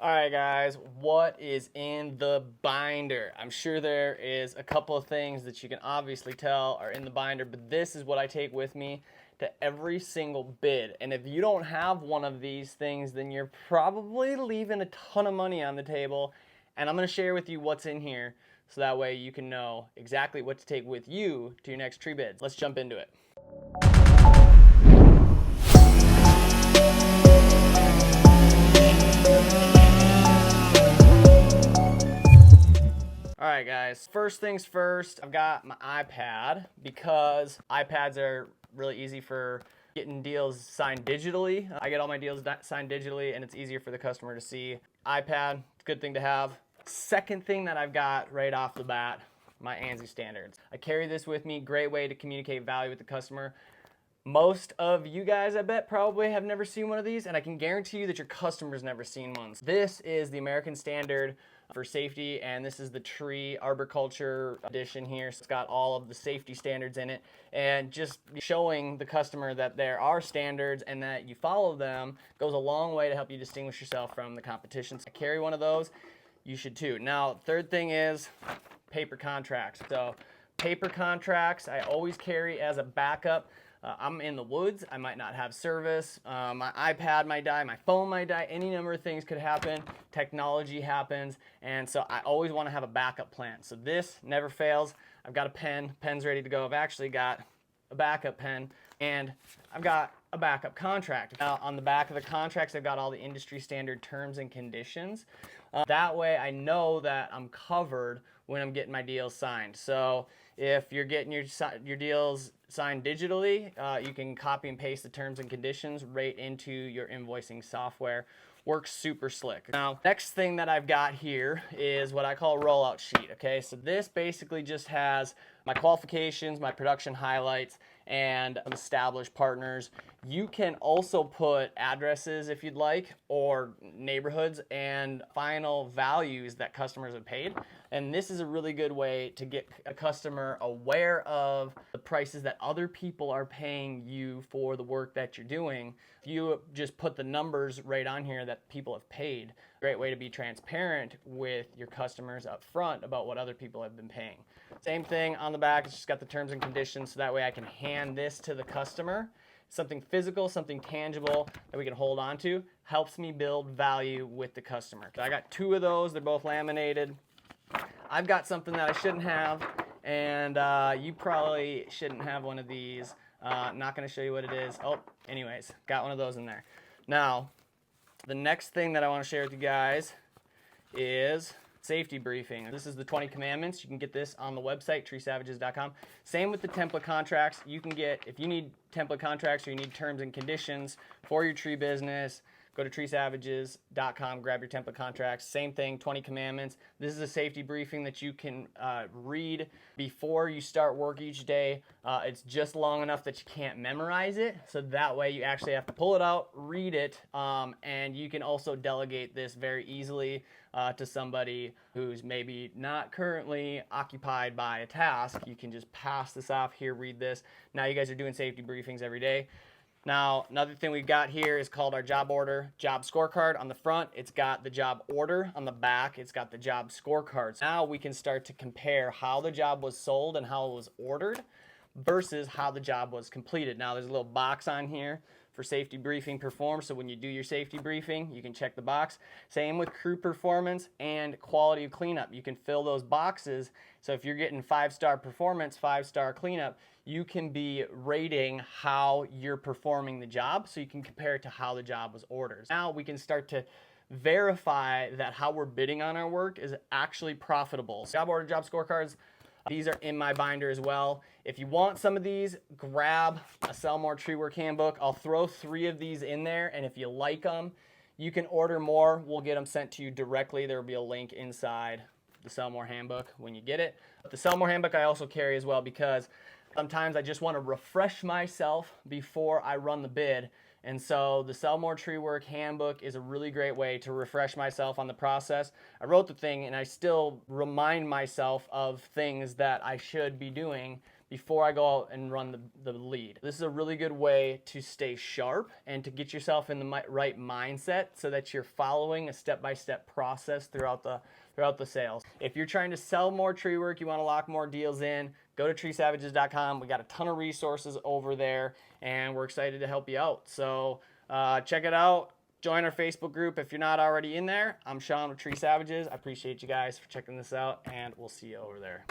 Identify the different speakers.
Speaker 1: All right, guys, what is in the binder? I'm sure there is a couple of things that you can obviously tell are in the binder, but this is what I take with me to every single bid. And if you don't have one of these things, then you're probably leaving a ton of money on the table. And I'm going to share with you what's in here so that way you can know exactly what to take with you to your next tree bids. Let's jump into it. All right, guys, first things first, I've got my iPad because iPads are really easy for getting deals signed digitally. I get all my deals signed digitally and it's easier for the customer to see. iPad, it's a good thing to have. Second thing that I've got right off the bat, my ANSI Standards. I carry this with me, great way to communicate value with the customer. Most of you guys, I bet, probably have never seen one of these, and I can guarantee you that your customer's never seen one. This is the American standard for safety, and this is the tree arboriculture edition here. So it's got all of the safety standards in it, and just showing the customer that there are standards and that you follow them goes a long way to help you distinguish yourself from the competition. So I carry one of those. You should too. Now, third thing is paper contracts. So paper contracts I always carry as a backup. I'm in the woods, I might not have service, my iPad might die, my phone might die, any number of things could happen, technology happens, and so I always want to have a backup plan. So this never fails. I've got a pen's ready to go. I've actually got a backup pen, and I've got a backup contract. Now, on the back of the contracts, I've got all the industry standard terms and conditions. That way I know that I'm covered when I'm getting my deals signed. So if you're getting your deals signed digitally, you can copy and paste the terms and conditions right into your invoicing software. Works super slick. Now, next thing that I've got here is what I call a rollout sheet, okay? So this basically just has my qualifications, my production highlights, and established partners. You can also put addresses if you'd like, or neighborhoods and final values that customers have paid. And this is a really good way to get a customer aware of the prices that other people are paying you for the work that you're doing. If you just put the numbers right on here that people have paid, great way to be transparent with your customers up front about what other people have been paying. Same thing on the back, it's just got the terms and conditions, so that way I can hand this to the customer. Something physical, something tangible that we can hold on to, helps me build value with the customer. So I got two of those, they're both laminated. I've got something that I shouldn't have, and you probably shouldn't have one of these. Not going to show you what it is. Oh, anyways, got one of those in there. Now, the next thing that I want to share with you guys is safety briefing. This is the 20 commandments. You can get this on the website, treesavages.com. Same with the template contracts. You can get, if you need template contracts or you need terms and conditions for your tree business, go to treesavages.com, grab your template contracts. Same thing, 20 commandments. This is a safety briefing that you can read before you start work each day. It's just long enough that you can't memorize it, so that way you actually have to pull it out, read it, and you can also delegate this very easily to somebody who's maybe not currently occupied by a task. You can just pass this off here, read this. Now you guys are doing safety briefings every day. Now, another thing we've got here is called our job order, job scorecard. On the front, it's got the job order. On the back, it's got the job scorecards. Now we can start to compare how the job was sold and how it was ordered versus how the job was completed. Now, there's a little box on here for safety briefing performed. So when you do your safety briefing, you can check the box. Same with crew performance and quality of cleanup. You can fill those boxes. So if you're getting 5-star performance, 5-star cleanup, you can be rating how you're performing the job, so you can compare it to how the job was ordered. Now we can start to verify that how we're bidding on our work is actually profitable. Job order, job scorecards, these are in my binder as well. If you want some of these, grab a Sell More Tree Work Handbook. I'll throw 3 of these in there, and if you like them, you can order more. We'll get them sent to you directly. There will be a link inside the Sell More Handbook when you get it. But the Sell More Handbook I also carry as well, because sometimes I just want to refresh myself before I run the bid. And so the Sell More Tree Work Handbook is a really great way to refresh myself on the process. I wrote the thing and I still remind myself of things that I should be doing before I go out and run the lead. This is a really good way to stay sharp and to get yourself in the right mindset so that you're following a step-by-step process throughout the sales. If you're trying to sell more tree work, you want to lock more deals in, go to treesavages.com. We got a ton of resources over there, and we're excited to help you out. So check it out. Join our Facebook group if you're not already in there. I'm Sean with Tree Savages. I appreciate you guys for checking this out, and we'll see you over there.